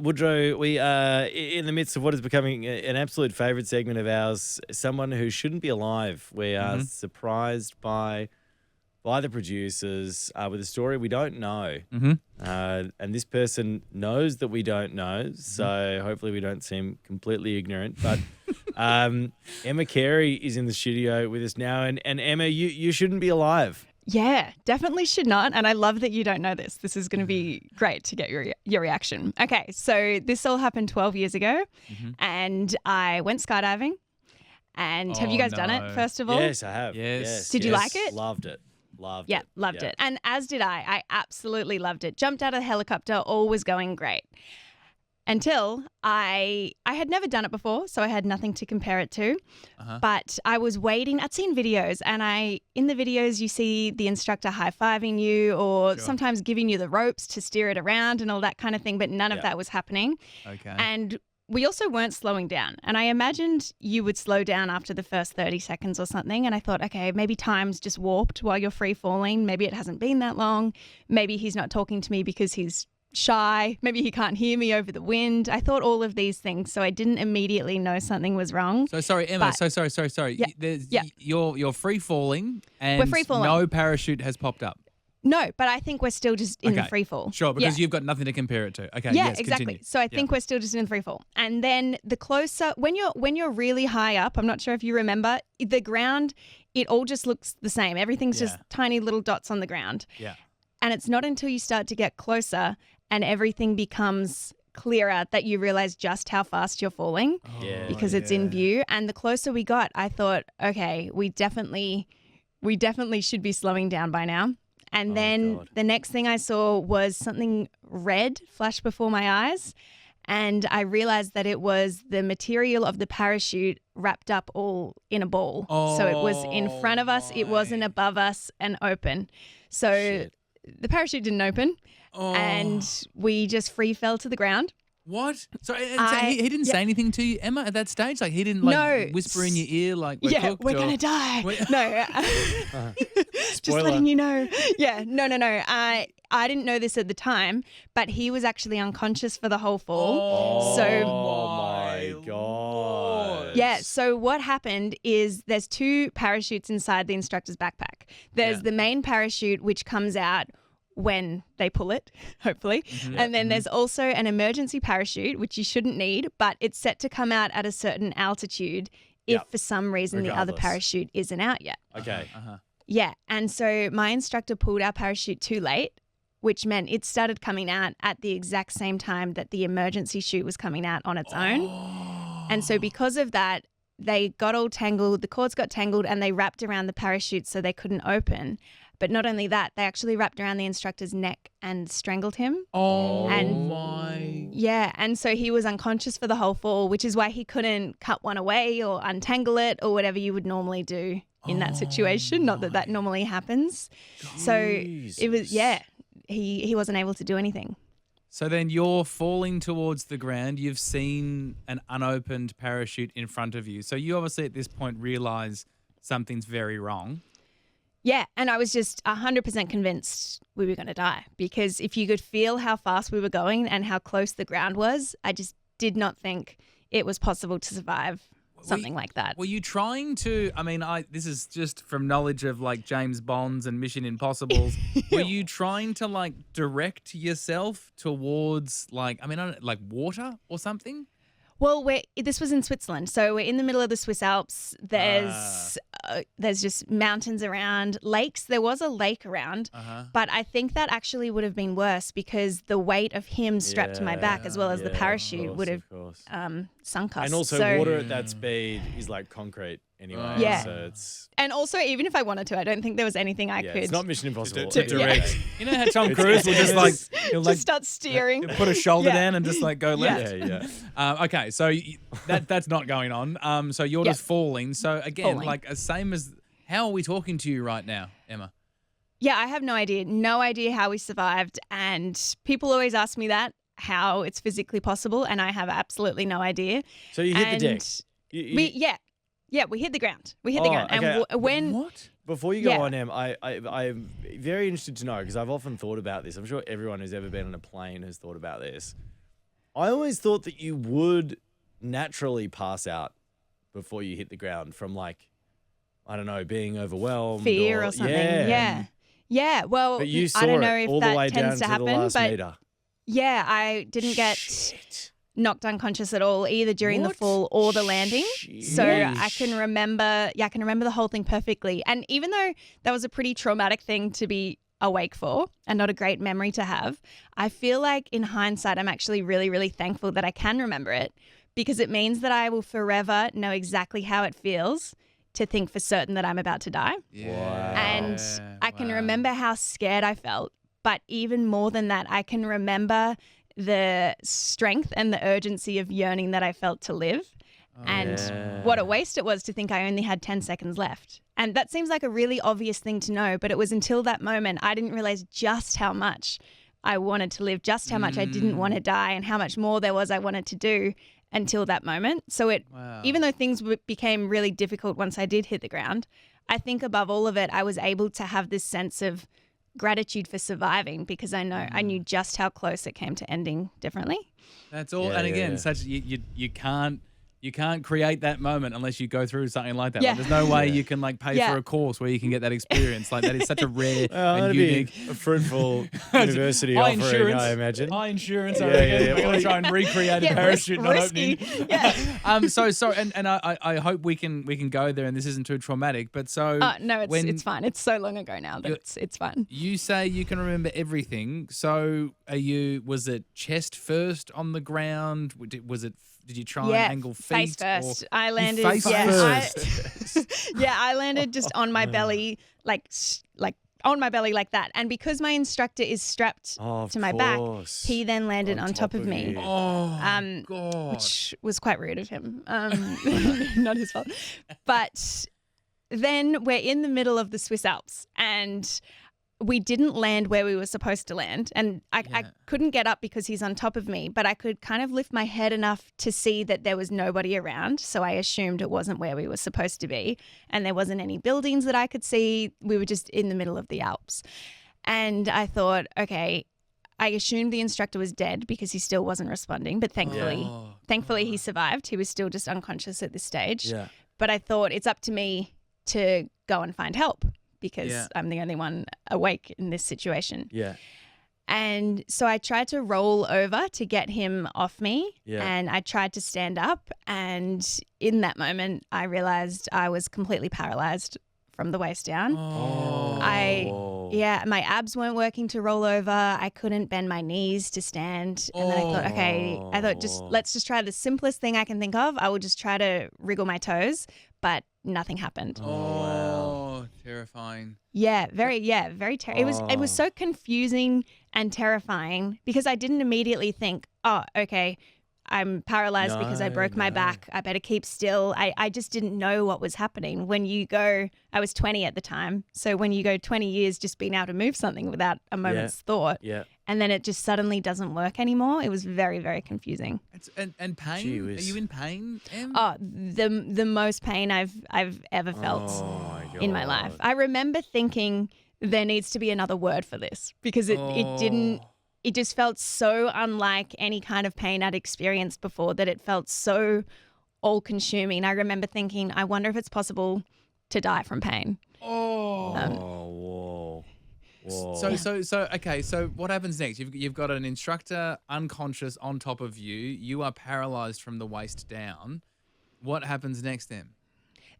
Woodrow, we are in the midst of what is becoming an absolute favourite segment of ours, someone who shouldn't be alive. We are surprised by the producers with a story we don't know. And this person knows that we don't know, so hopefully we don't seem completely ignorant. But Emma Carey is in the studio with us now. And Emma, you shouldn't be alive. Yeah, definitely should not. And I love that you don't know this. This is going to be great to get your reaction. Okay, so this all happened 12 years ago and I went skydiving. And have you guys done it, first of all? Yes, I have. Yes. Did you like it? Loved it. Loved it. And as did I. I absolutely loved it. Jumped out of the helicopter, all was going great. Until I had never done it before, so I had nothing to compare it to. But I was waiting. I'd seen videos, and in the videos you see the instructor high-fiving you or sometimes giving you the ropes to steer it around and all that kind of thing, but none of that was happening. Okay. And we also weren't slowing down. And I imagined you would slow down after the first 30 seconds or something. And I thought, okay, maybe time's just warped while you're free falling. Maybe it hasn't been that long. Maybe he's not talking to me because he's shy. Maybe he can't hear me over the wind. I thought all of these things, so I didn't immediately know something was wrong. So sorry, Emma. Sorry. Yeah. You're free falling, and We're free falling. No parachute has popped up. No, but I think we're still just in the free fall. Sure, because you've got nothing to compare it to. Okay. Yeah, yes, exactly. Continue. So I think we're still just in the free fall. And then the closer, when you're really high up, I'm not sure if you remember, the ground, it all just looks the same. Everything's just tiny little dots on the ground. Yeah. And it's not until you start to get closer and everything becomes clearer that you realize just how fast you're falling because it's in view. And the closer we got, I thought, okay, we definitely should be slowing down by now. And then the next thing I saw was something red flash before my eyes. And I realized that it was the material of the parachute wrapped up all in a ball. So it was in front of us. It wasn't above us and open. So the parachute didn't open and we just free fell to the ground. What? So he didn't say anything to you, Emma, at that stage? Like he didn't whisper in your ear like we're cooked? We're going to die. No. Just letting you know. Yeah, no. I didn't know this at the time, but he was actually unconscious for the whole fall. Oh my God. Yeah, so what happened is there's two parachutes inside the instructor's backpack. There's the main parachute, which comes out when they pull it, hopefully. And then there's also an emergency parachute, which you shouldn't need, but it's set to come out at a certain altitude if for some reason the other parachute isn't out yet. Okay. Yeah, and so my instructor pulled our parachute too late, which meant it started coming out at the exact same time that the emergency chute was coming out on its own. And so because of that, they got all tangled, the cords got tangled and they wrapped around the parachute so they couldn't open. But not only that, they actually wrapped around the instructor's neck and strangled him. Yeah, and so he was unconscious for the whole fall, which is why he couldn't cut one away or untangle it or whatever you would normally do in that situation. Not that normally happens. Jesus. So it was, he wasn't able to do anything. So then you're falling towards the ground. You've seen an unopened parachute in front of you. So you obviously at this point realise something's very wrong. Yeah, and I was just 100% convinced we were going to die because if you could feel how fast we were going and how close the ground was, I just did not think it was possible to survive something like that. Were you trying to, this is just from knowledge of like James Bonds and Mission Impossibles, were you trying to like direct yourself towards like water or something? Well, this was in Switzerland, so we're in the middle of the Swiss Alps. There's just mountains around, lakes. There was a lake around, but I think that actually would have been worse because the weight of him strapped to my back as well as the parachute would have sunk us. And also water at that speed is like concrete anyway. Yeah. So it's... And also, even if I wanted to, I don't think there was anything I could... It's not Mission Impossible. To direct. You know how Tom Cruise will just start steering. Put a shoulder down and just like go left? Yeah. Okay, so that's not going on. So you're just falling. So again, same as... How are we talking to you right now, Emma? Yeah, I have no idea. No idea how we survived. And people always ask me that, how it's physically possible, and I have absolutely no idea. So you hit the deck? We hit the ground. We hit the ground. Okay. And when... What? Before you go on, Em, I'm very interested to know, because I've often thought about this. I'm sure everyone who's ever been on a plane has thought about this. I always thought that you would naturally pass out before you hit the ground from like, I don't know, being overwhelmed. Fear or something. Yeah. Well, But you saw I don't it know if all the way that down tends to to happen, the last but meter. yeah, I didn't get Shit. knocked unconscious at all, either during the What? fall or the landing. So I Sheesh. can remember the whole thing perfectly. And even though that was a pretty traumatic thing to be awake for and not a great memory to have, I feel like in hindsight, I'm actually really, really thankful that I can remember it, because it means that I will forever know exactly how it feels to think for certain that I'm about to die. And I can remember how scared I felt. But even more than that, I can remember the strength and the urgency of yearning that I felt to live, and what a waste it was to think I only had 10 seconds left. And that seems like a really obvious thing to know, but it was until that moment I didn't realize just how much I wanted to live, just how much I didn't want to die, and how much more there was I wanted to do until that moment. So even though things became really difficult once I did hit the ground, I think above all of it, I was able to have this sense of gratitude for surviving, because I knew just how close it came to ending differently. That's all. And again, such you can't create that moment unless you go through something like that. Yeah. Like, there's no way you can like pay for a course where you can get that experience. Like that is such a rare and that'd unique. be a fruitful university offering, I imagine. High insurance. Yeah. We're going to try and recreate a parachute not risky. opening. Yeah. So I hope we can go there and this isn't too traumatic. But so No, it's fine. It's so long ago now that it's fine. You say you can remember everything. So was it chest first on the ground? Did you try and angle feet? Face first. I landed. Face first. I landed just on my belly, like on my belly like that. And because my instructor is strapped to my back, he then landed on top of me. Oh, God. Which was quite rude of him. Not his fault. But then we're in the middle of the Swiss Alps, and we didn't land where we were supposed to land. And I couldn't get up because he's on top of me, but I could kind of lift my head enough to see that there was nobody around. So I assumed it wasn't where we were supposed to be. And there wasn't any buildings that I could see. We were just in the middle of the Alps. And I thought, okay, I assumed the instructor was dead because he still wasn't responding. But thankfully he survived. He was still just unconscious at this stage. Yeah. But I thought it's up to me to go and find help, because I'm the only one awake in this situation. Yeah. And so I tried to roll over to get him off me, Yeah. and I tried to stand up. And in that moment, I realized I was completely paralyzed from the waist down. My abs weren't working to roll over. I couldn't bend my knees to stand. And then I thought, let's just try the simplest thing I can think of. I will just try to wriggle my toes, but nothing happened. Terrifying. Very terrifying. It was so confusing and terrifying, because I didn't immediately think, oh, okay, I'm paralyzed because I broke my back. I better keep still. I just didn't know what was happening. I was 20 at the time. So when you go 20 years just being able to move something without a moment's thought, and then it just suddenly doesn't work anymore, it was very, very confusing. And pain? Gee whiz. Are you in pain, Em? Oh, the most pain I've ever felt in my life. I remember thinking there needs to be another word for this, because it didn't. It just felt so unlike any kind of pain I'd experienced before, that it felt so all-consuming. I remember thinking, I wonder if it's possible to die from pain. Whoa. So what happens next? You've got an instructor unconscious on top of you. You are paralyzed from the waist down. What happens next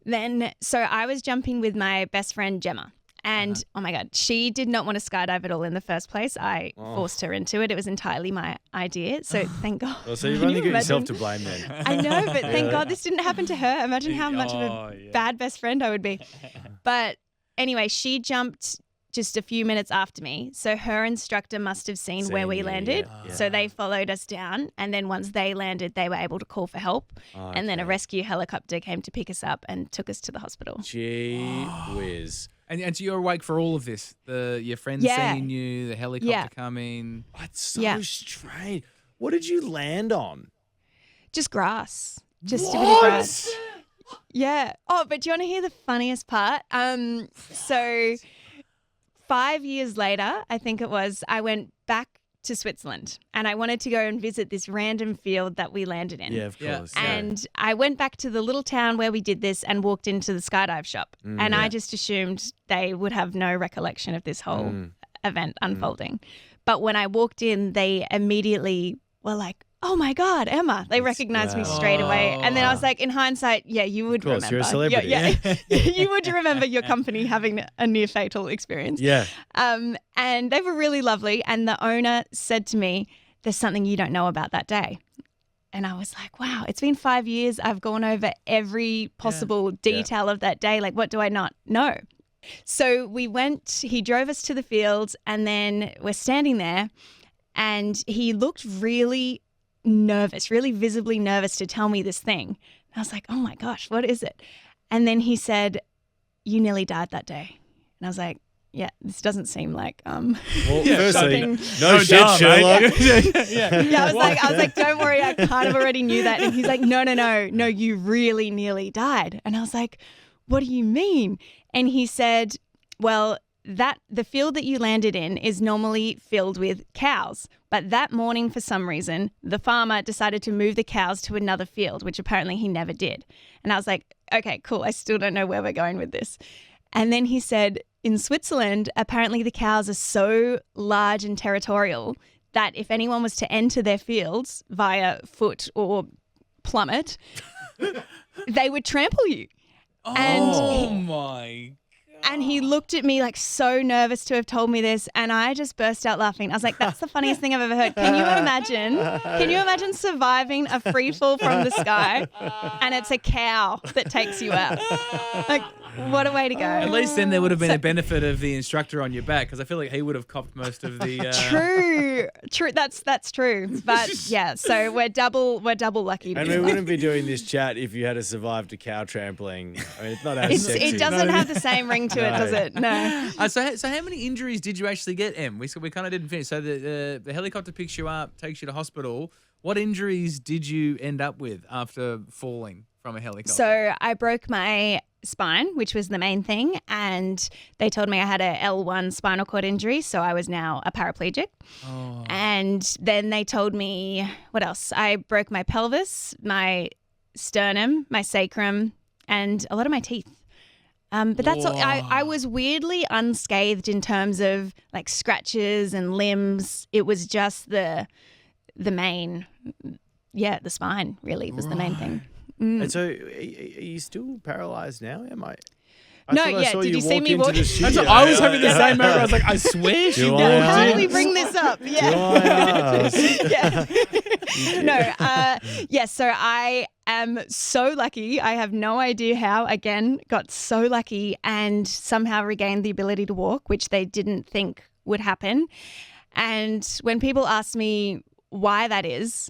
then? So I was jumping with my best friend Gemma. And oh my God, she did not want to skydive at all in the first place. I forced her into it. It was entirely my idea. So thank God. Well, so you've only got yourself to blame then. I know, but thank God this didn't happen to her. Imagine how much of a bad best friend I would be. But anyway, she jumped just a few minutes after me. So her instructor must have seen where we landed. Yeah. So they followed us down. And then once they landed, they were able to call for help. And then a rescue helicopter came to pick us up and took us to the hospital. Gee whiz. And so you're awake for all of this? Your friends seeing you, the helicopter coming? That's so strange. What did you land on? Just grass. Just a bit of grass. Yeah. Oh, but do you want to hear the funniest part? So 5 years later, I think it was, I went back to Switzerland and I wanted to go and visit this random field that we landed in. Yeah, of course. Yeah. And I went back to the little town where we did this and walked into the skydive shop. And I just assumed they would have no recollection of this whole event unfolding. But when I walked in, they immediately were like, "Oh my God, Emma." They recognized me straight away. And then I was like, in hindsight, yeah, you would remember. You're a celebrity. Yeah. You would remember your company having a near fatal experience. Yeah. And they were really lovely. And the owner said to me, "There's something you don't know about that day." And I was like, wow, it's been 5 years. I've gone over every possible detail of that day. Like, what do I not know? So he drove us to the fields and then we're standing there and he looked really nervous, really visibly nervous to tell me this thing. And I was like, oh my gosh, what is it? And then he said, "You nearly died that day." And I was like, yeah, this doesn't seem like well, firstly, no shit, dumb, Sherlock. I was like, don't worry, I kind of already knew that. And he's like, no, you really nearly died. And I was like, what do you mean? And he said, well, the field that you landed in is normally filled with cows. But that morning, for some reason, the farmer decided to move the cows to another field, which apparently he never did. And I was like, okay, cool. I still don't know where we're going with this. And then he said, in Switzerland, apparently the cows are so large and territorial that if anyone was to enter their fields via foot or plummet, they would trample you. Oh my. And he looked at me like so nervous to have told me this, and I just burst out laughing. I was like, that's the funniest thing I've ever heard. Can you imagine surviving a free fall from the sky and it's a cow that takes you out? Like, what a way to go. At least then there would have been a benefit of the instructor on your back, because I feel like he would have copped most of the True. That's true. But yeah, so we're double lucky to And be we alive. wouldn't be doing this chat if you had survived a cow trampling. I mean, it's not as sexy. It doesn't have the same ring to it, does it? No. So how many injuries did you actually get, Em? We kind of didn't finish. So the helicopter picks you up, takes you to hospital. What injuries did you end up with after falling from a helicopter? So I broke my spine, which was the main thing, and they told me I had a L1 spinal cord injury, so I was now a paraplegic. Oh. And then they told me, what else? I broke my pelvis, my sternum, my sacrum, and a lot of my teeth. But that's all. I was weirdly unscathed in terms of like scratches and limbs. It was just the main, the spine really was the main thing. And so, are you still paralyzed now? Am I? No, thought I saw Did you see me into walk? the That's studio. what I was having the same moment. I was like, I swear she walked How in. do we bring this up? Do I ask? So I am so lucky. I have no idea how, again, got so lucky and somehow regained the ability to walk, which they didn't think would happen. And when people ask me why that is,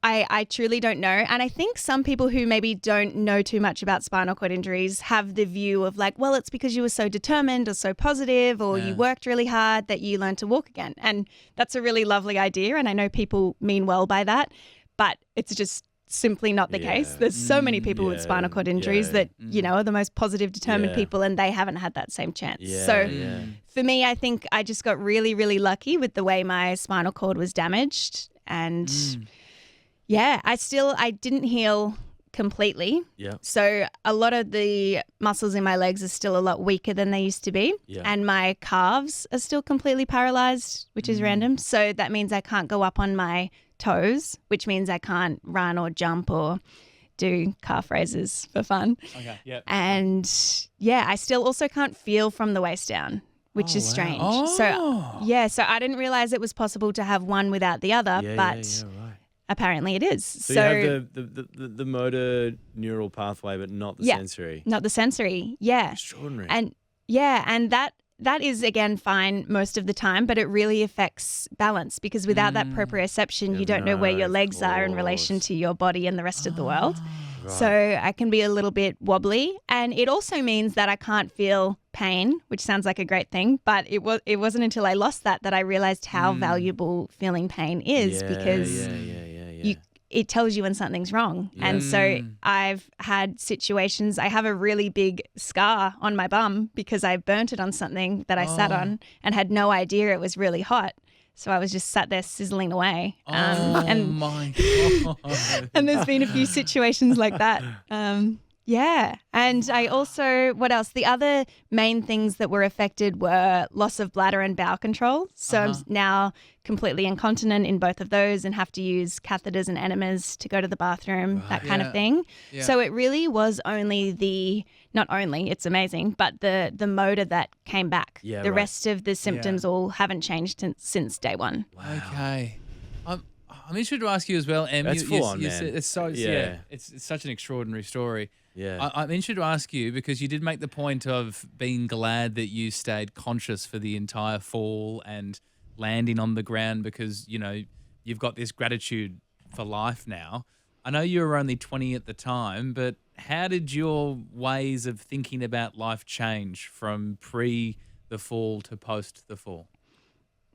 I truly don't know. And I think some people who maybe don't know too much about spinal cord injuries have the view of like, well, it's because you were so determined or so positive or you worked really hard that you learned to walk again. And that's a really lovely idea. And I know people mean well by that, but it's just simply not the case. There's so many people with spinal cord injuries that, are the most positive, determined people, and they haven't had that same chance. For me, I think I just got really, really lucky with the way my spinal cord was damaged. And I didn't heal completely. Yeah. So a lot of the muscles in my legs are still a lot weaker than they used to be. Yeah. And my calves are still completely paralyzed, which is random. So that means I can't go up on my toes, which means I can't run or jump or do calf raises for fun. Okay. Yeah. And I still also can't feel from the waist down, which is strange. So I didn't realize it was possible to have one without the other, but apparently it is. So you have the motor neural pathway, but not the sensory. Not the sensory. Yeah. Extraordinary. And that is, again, fine most of the time, but it really affects balance because without that proprioception, you don't know where your legs are in relation to your body and the rest of the world. Right. So I can be a little bit wobbly. And it also means that I can't feel pain, which sounds like a great thing, but it wasn't until I lost that I realized how valuable feeling pain is because it tells you when something's wrong. Yeah. And so I've had situations, I have a really big scar on my bum because I burnt it on something that I sat on and had no idea it was really hot. So I was just sat there sizzling away. My God. And there's been a few situations like that. Yeah. And I also, what else? The other main things that were affected were loss of bladder and bowel control. So I'm now completely incontinent in both of those and have to use catheters and enemas to go to the bathroom, that kind of thing. Yeah. So it really was only not only, it's amazing, but the motor that came back. Yeah, the right. rest of the symptoms all haven't changed since day one. Wow. Okay. I'm interested to ask you as well, Em. That's full on, man. It's such an extraordinary story. Yeah. I'm interested to ask you because you did make the point of being glad that you stayed conscious for the entire fall and landing on the ground because, you know, you've got this gratitude for life now. I know you were only 20 at the time, but how did your ways of thinking about life change from pre the fall to post the fall?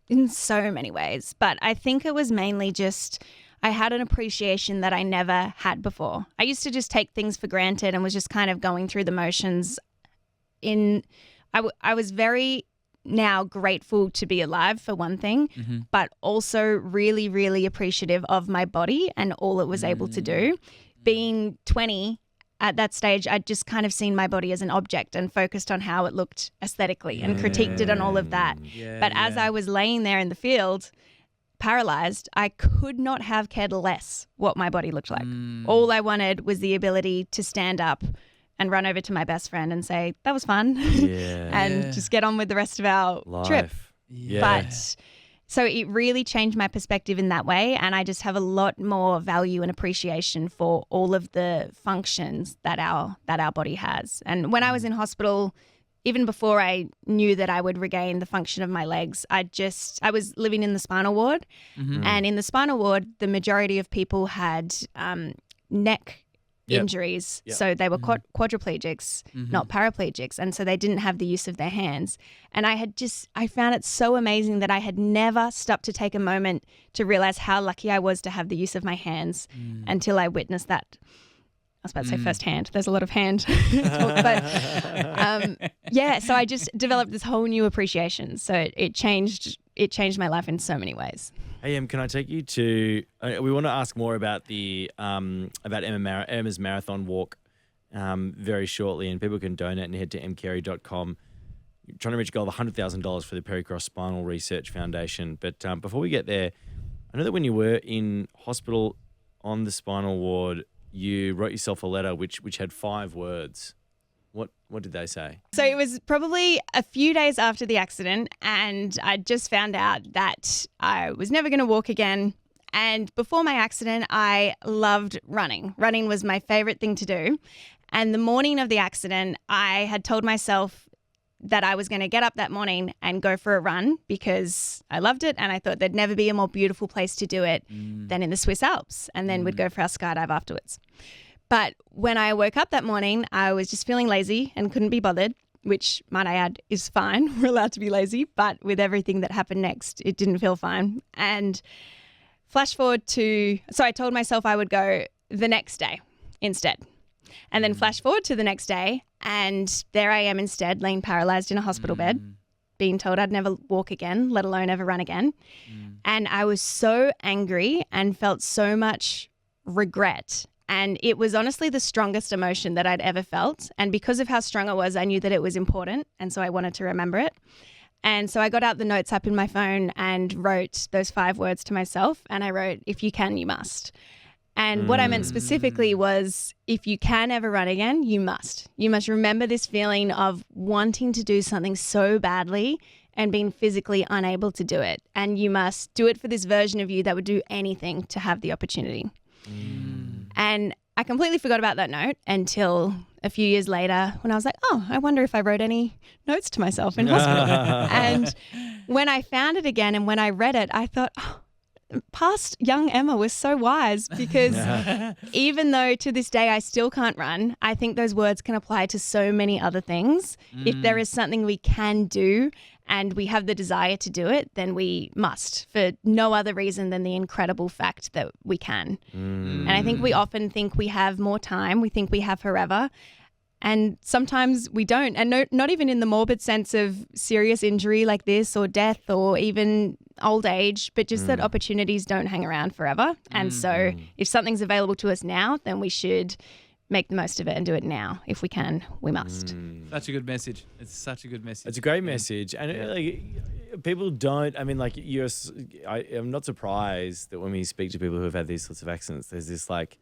In so many ways, but I think it was mainly just I had an appreciation that I never had before. I used to just take things for granted and was just kind of going through the motions. I was very now grateful to be alive for one thing, but also really, really appreciative of my body and all it was able to do. Being 20 at that stage, I'd just kind of seen my body as an object and focused on how it looked aesthetically and critiqued it on all of that. But as I was laying there in the field, paralyzed, I could not have cared less what my body looked like. All I wanted was the ability to stand up and run over to my best friend and say, that was fun, and just get on with the rest of our trip. Yeah. But so it really changed my perspective in that way, and I just have a lot more value and appreciation for all of the functions that our body has. And when I was in hospital, even before I knew that I would regain the function of my legs, I was living in the spinal ward, and in the spinal ward, the majority of people had neck injuries. So they were quadriplegics, not paraplegics. And so they didn't have the use of their hands. And I found it so amazing that I had never stopped to take a moment to realize how lucky I was to have the use of my hands until I witnessed that. I was about to say firsthand. There's a lot of hand talk, but so I just developed this whole new appreciation. So it changed my life in so many ways. Hey, Em, can I take you to? We want to ask more about about Emma's marathon walk very shortly, and people can donate and head to mcarey.com. Trying to reach a goal of $100,000 for the Pericross Spinal Research Foundation. But before we get there, I know that when you were in hospital on the spinal ward, you wrote yourself a letter which had 5 words. What did they say? So it was probably a few days after the accident, and I just found out that I was never going to walk again. And before my accident, I loved running. Running was my favorite thing to do. And the morning of the accident, I had told myself that I was going to get up that morning and go for a run because I loved it, and I thought there'd never be a more beautiful place to do it than in the Swiss Alps, and then we'd go for our skydive afterwards. But when I woke up that morning, I was just feeling lazy and couldn't be bothered, which, might I add, is fine. We're allowed to be lazy, but with everything that happened next, it didn't feel fine. And flash forward so I told myself I would go the next day instead. And then flash forward to the next day, and there I am instead, laying paralyzed in a hospital bed, being told I'd never walk again, let alone ever run again. And I was so angry and felt so much regret. And it was honestly the strongest emotion that I'd ever felt. And because of how strong it was, I knew that it was important. And so I wanted to remember it. And so I got out the notes app in my phone and wrote those 5 words to myself. And I wrote, if you can, you must. And what I meant specifically was, if you can ever run again, you must. You must remember this feeling of wanting to do something so badly and being physically unable to do it. And you must do it for this version of you that would do anything to have the opportunity. And I completely forgot about that note until a few years later when I was like, oh, I wonder if I wrote any notes to myself in hospital. And when I found it again and when I read it, I thought, oh, past young Emma was so wise, because even though to this day I still can't run, I think those words can apply to so many other things. If there is something we can do and we have the desire to do it, then we must, for no other reason than the incredible fact that we can. And I think we often think we have more time. We think we have forever. And sometimes we don't. And not even in the morbid sense of serious injury like this or death or even old age, but just that opportunities don't hang around forever. And so if something's available to us now, then we should make the most of it and do it now. If we can, we must. Such a good message. It's such a good message. It's a great message. And like, people don't, I mean, like I'm not surprised that when we speak to people who have had these sorts of accidents, there's this like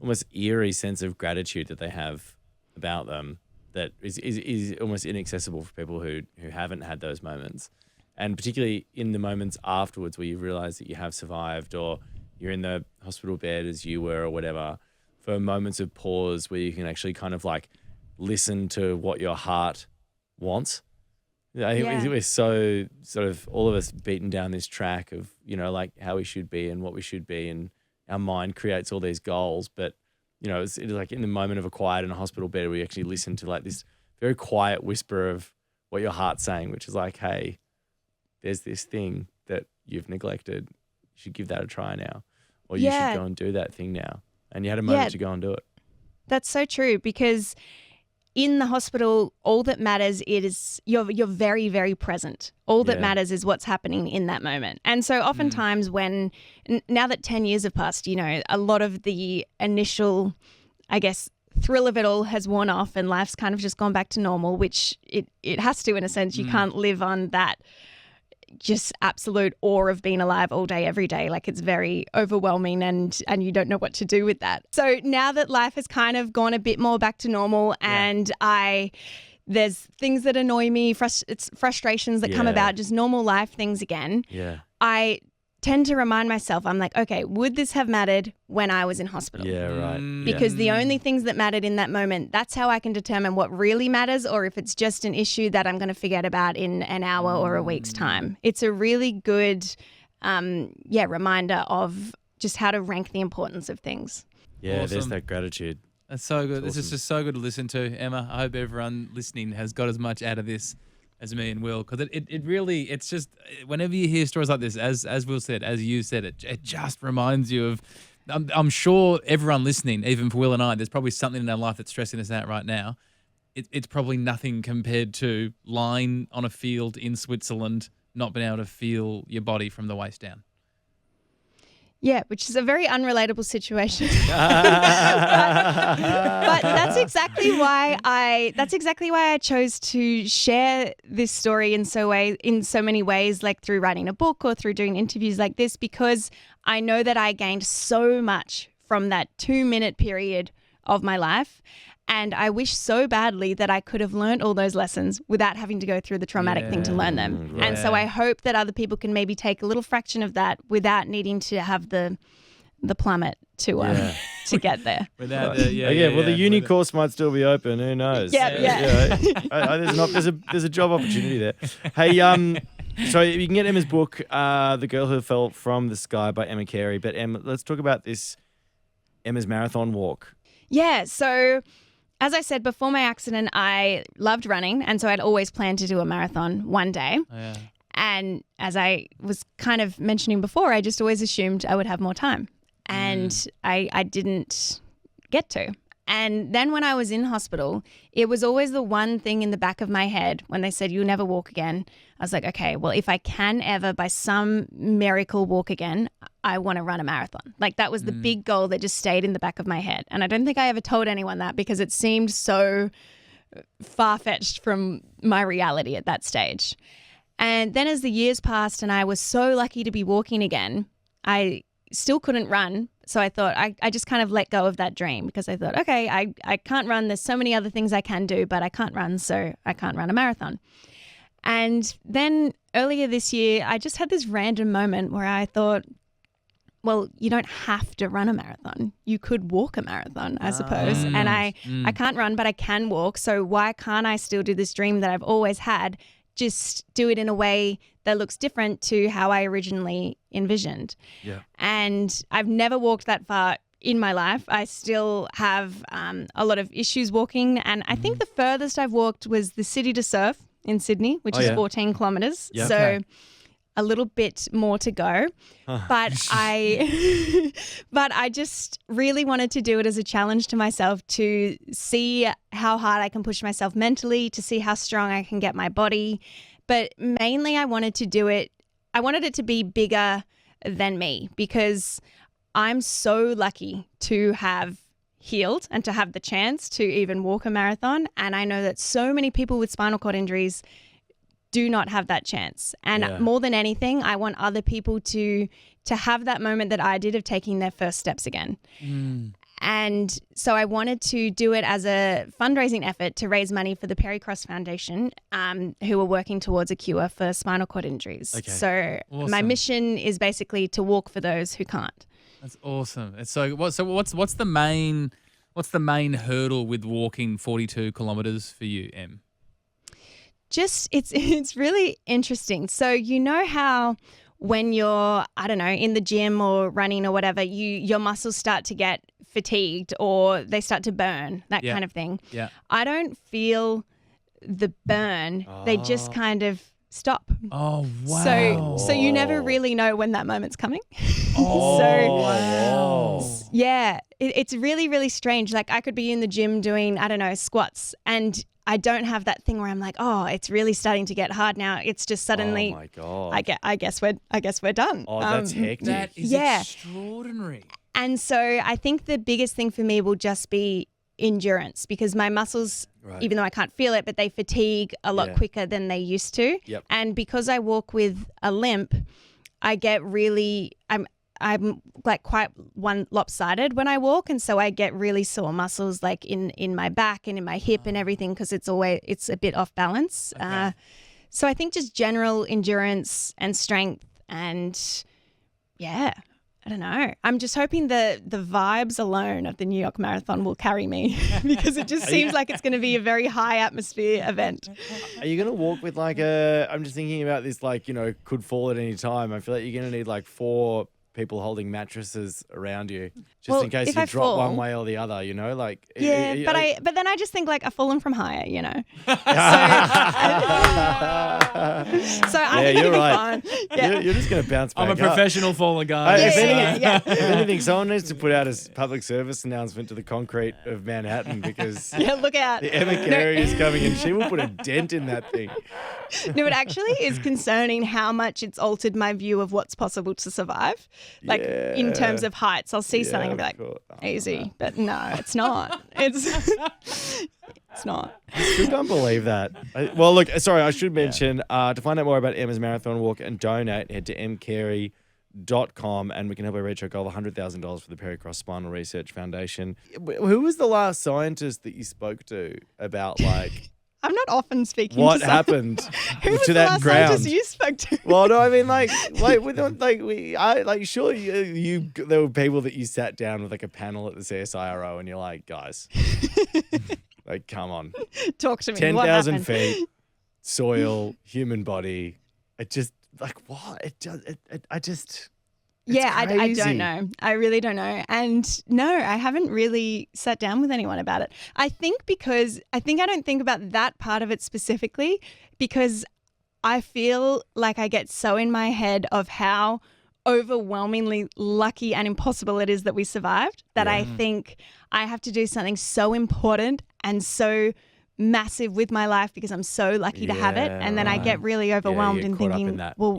almost eerie sense of gratitude that they have about them that is almost inaccessible for people who haven't had those moments. And particularly in the moments afterwards where you realize that you have survived, or you're in the hospital bed as you were or whatever, for moments of pause where you can actually kind of like listen to what your heart wants. I think we're so sort of all of us beaten down this track of, like how we should be and what we should be, and our mind creates all these goals. But, it's like in the moment of a quiet in a hospital bed, we actually listen to like this very quiet whisper of what your heart's saying, which is like, hey, there's this thing that you've neglected. You should give that a try now. Or you should go and do that thing now. And you had a moment to go and do it. That's so true, because in the hospital, all that matters is you're very, very present. All that matters is what's happening in that moment. And so oftentimes when, now that 10 years have passed, a lot of the initial, I guess, thrill of it all has worn off and life's kind of just gone back to normal, which it has to in a sense. You can't live on that just absolute awe of being alive all day, every day. Like, it's very overwhelming and you don't know what to do with that. So now that life has kind of gone a bit more back to normal and there's things that annoy me, it's frustrations that come about, just normal life things again. Yeah. I tend to remind myself, I'm like, okay, would this have mattered when I was in hospital? Yeah, right. Because the only things that mattered in that moment, that's how I can determine what really matters, or if it's just an issue that I'm going to forget about in an hour or a week's time. It's a really good, reminder of just how to rank the importance of things. Yeah, Awesome. There's that gratitude. That's so good. It's This is just so good to listen to, Emma. I hope everyone listening has got as much out of this as me and Will, because it really, it's just, whenever you hear stories like this, as Will said, as you said, it just reminds you of, I'm sure everyone listening, even for Will and I, there's probably something in our life that's stressing us out right now. It's probably nothing compared to lying on a field in Switzerland, not being able to feel your body from the waist down. Yeah, which is a very unrelatable situation. but that's exactly why I chose to share this story in so many ways, like through writing a book or through doing interviews like this, because I know that I gained so much from that 2-minute period of my life. And I wish so badly that I could have learned all those lessons without having to go through the traumatic thing to learn them. Yeah. And so I hope that other people can maybe take a little fraction of that without needing to have the plummet to get there. Without the uni course might still be open. Who knows? Yeah. There's a job opportunity there. Hey, so you can get Emma's book, The Girl Who Fell from the Sky by Emma Carey. But Emma, let's talk about this Emma's marathon walk. Yeah. So, as I said, before my accident, I loved running. And so I'd always planned to do a marathon one day. Yeah. And as I was kind of mentioning before, I just always assumed I would have more time. And I didn't get to. And then when I was in hospital, it was always the one thing in the back of my head when they said, you'll never walk again. I was like, okay, well, if I can ever by some miracle walk again, I want to run a marathon. Like, that was the big goal that just stayed in the back of my head. And I don't think I ever told anyone that because it seemed so far-fetched from my reality at that stage. And then as the years passed and I was so lucky to be walking again, I still couldn't run. So I thought I just kind of let go of that dream because I thought, okay, I can't run. There's so many other things I can do, but I can't run, so I can't run a marathon. And then earlier this year, I just had this random moment where I thought, well, you don't have to run a marathon. You could walk a marathon, I suppose. And I can't run, but I can walk. So why can't I still do this dream that I've always had? Just do it in a way that looks different to how I originally envisioned. Yeah. And I've never walked that far in my life. I still have a lot of issues walking. And I think the furthest I've walked was the City to Surf in Sydney, which is 14 kilometres. Yeah. So a little bit more to go. But I just really wanted to do it as a challenge to myself to see how hard I can push myself mentally, to see how strong I can get my body. But mainly I wanted to do it I wanted it to be bigger than me because I'm so lucky to have healed and to have the chance to even walk a marathon. And I know that so many people with spinal cord injuries do not have that chance. And more than anything, I want other people to have that moment that I did of taking their first steps again. And so I wanted to do it as a fundraising effort to raise money for the Perry-Cross Foundation, who are working towards a cure for spinal cord injuries. Okay. So Awesome. my mission is basically to walk for those who can't. That's awesome. It's what's the main hurdle with walking 42 kilometers for you, Em? Just it's really interesting. So you know how when you're, I don't know, in the gym or running or whatever, your muscles start to get fatigued or they start to burn, that kind of thing. Yeah. I don't feel the burn. They just kind of stop. Oh, wow. So you never really know when that moment's coming. Oh, wow. Yeah, it's really, really strange. Like I could be in the gym doing, I don't know, squats, and I don't have that thing where I'm like, oh, it's really starting to get hard now. It's just suddenly, oh my God. I guess we're done. Oh, that's hectic. That is extraordinary. And so I think the biggest thing for me will just be endurance because my muscles, even though I can't feel it, but they fatigue a lot quicker than they used to. Yep. And because I walk with a limp, I get really, I'm like quite one lopsided when I walk, and so I get really sore muscles like in my back and in my hip and everything because it's a bit off balance. Okay. So I think just general endurance and strength and I don't know. I'm just hoping the vibes alone of the New York Marathon will carry me because it just seems like it's going to be a very high atmosphere event. Are you going to walk with I'm just thinking about this, could fall at any time. I feel like you're going to need 4 people holding mattresses around you just in case if you I drop fall, one way or the other, but then I just think I've fallen from higher, so I think you're it'll be right. fine. Yeah. You're just going to bounce back I'm a up. professional faller guy. If Yeah. anything, someone needs to put out a public service announcement to the concrete of Manhattan because Yeah, look out. Emma Carey is coming and she will put a dent in that thing. No, it actually is concerning how much it's altered my view of what's possible to survive. Like in terms of heights, I'll see something and be like, easy. But no, it's not. It's not. I still can't believe that. I should mention, to find out more about Emma's marathon walk and donate, head to mcarey.com and we can help her reach her goal of $100,000 for the Perry-Cross Spinal Research Foundation. Who was the last scientist that you spoke to about I'm not often speaking what to happened Who was to the that last ground? scientist you spoke to? Well, no, I mean, surely there were people that you sat down with a panel at the CSIRO and you're like, guys, come on. Talk to me. 10,000 feet, soil, human body. It just, what? I crazy. don't know. I really don't know. And no, I haven't really sat down with anyone about it. I think I don't think about that part of it specifically because I feel like I get so in my head of how overwhelmingly lucky and impossible it is that we survived that I think I have to do something so important and so massive with my life because I'm so lucky to have it, and then I get really overwhelmed and thinking, well,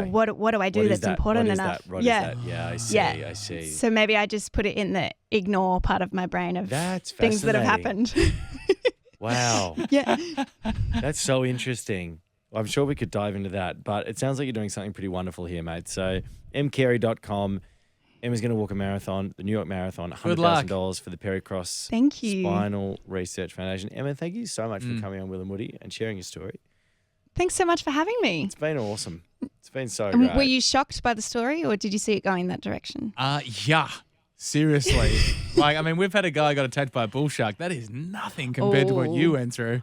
what do I do that's important enough? Yeah, I see. So maybe I just put it in the ignore part of my brain of things that have happened. Wow. Yeah. That's so interesting. I'm sure we could dive into that, but it sounds like you're doing something pretty wonderful here, mate. So mcarey.com. Emma's going to walk a marathon, the New York Marathon, $100,000 for the Perry-Cross Spinal Research Foundation. Emma, thank you so much for coming on Will and Woody and sharing your story. Thanks so much for having me. It's been awesome. It's been so great. Were you shocked by the story or did you see it going that direction? Yeah. Seriously. We've had a guy got attacked by a bull shark. That is nothing compared to what you went through.